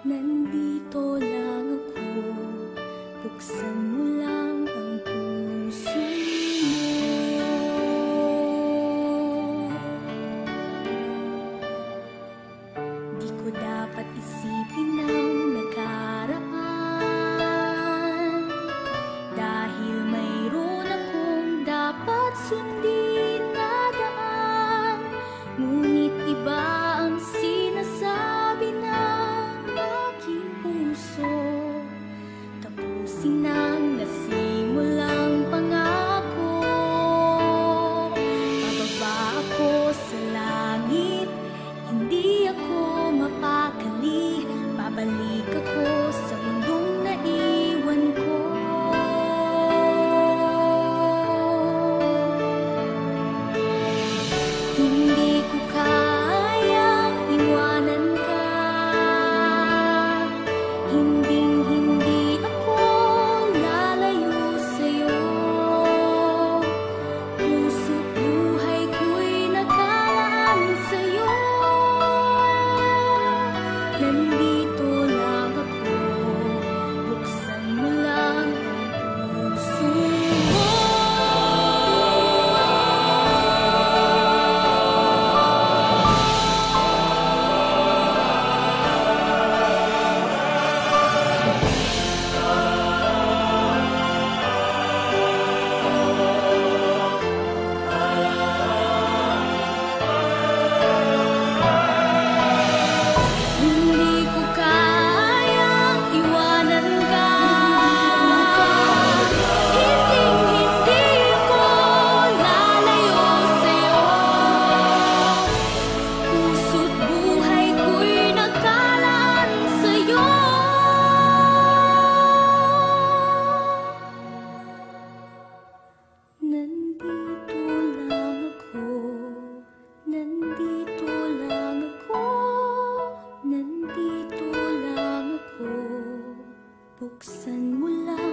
Nandito lang ako, buksan mo lang ang puso mo. Di ko dapat isipin ang nakaraan, dahil mayroon akong dapat sundin na daan. Ngunit iba ang sinasabi ng aking puso, tapusin ang nasimulang pangako. Bababa ako sa langit, hindi ako mapakali. Babalik ako sa mundong naiwan ko. Hindi ko kayang iwanan ka, hinding-hindi ako lalayo sa'yo. Puso't buhay ko'y nakalaan sa'yo. Nandito lang ako, buksan mo lang ang puso mo. Hindi ko kayang iwanan ka, hinding-hindi ako lalayo sa'yo. Puso't buhay ko'y nakalaan sa'yo. Nandito lang ako, nandito lang ako, nandito lang ako, buksan mo lang